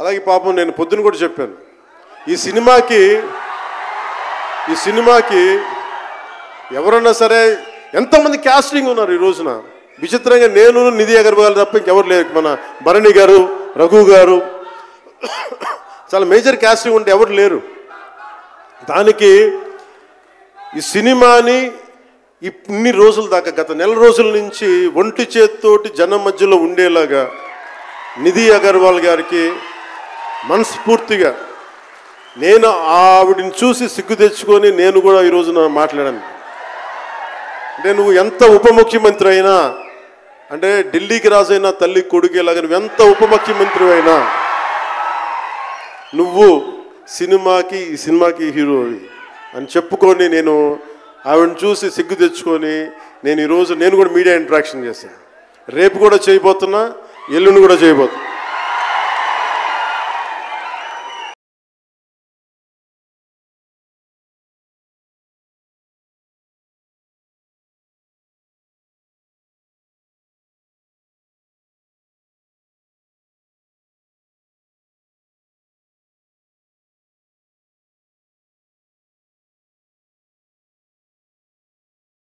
అలాగే పాపం నేను పొద్దున కూడా చెప్పాను, ఈ సినిమాకి ఎవరన్నా సరే ఎంతమంది క్యాస్టింగ్ ఉన్నారు ఈ రోజున. విచిత్రంగా నేను, నిధి అగర్వాల్ తప్ప ఇంకెవరు లేరు. మన భరణి గారు, రఘు గారు, చాలా మేజర్ క్యాస్టింగ్ ఉంటే ఎవరు లేరు. దానికి ఈ సినిమాని ఇన్ని రోజుల దాకా, గత నెల రోజుల నుంచి ఒంటి చేత్తోటి జనం మధ్యలో ఉండేలాగా నిధి అగర్వాల్ గారికి మనస్ఫూర్తిగా నేను ఆవిడని చూసి సిగ్గు తెచ్చుకొని నేను కూడా ఈ రోజున మాట్లాడాను. అంటే నువ్వు ఎంత ఉప ముఖ్యమంత్రి అయినా, అంటే ఢిల్లీకి రాజైనా తల్లి కొడుకేలాగా నువ్వు ఎంత ఉప ముఖ్యమంత్రి అయినా, నువ్వు ఈ సినిమాకి హీరోవి అని చెప్పుకొని నేను ఆవిడని చూసి సిగ్గు తెచ్చుకొని నేను ఈరోజు నేను కూడా మీడియా ఇంటరాక్షన్ చేశాను. రేపు కూడా చేయబోతున్నా, ఎల్లుండి కూడా చేయబోతున్నా.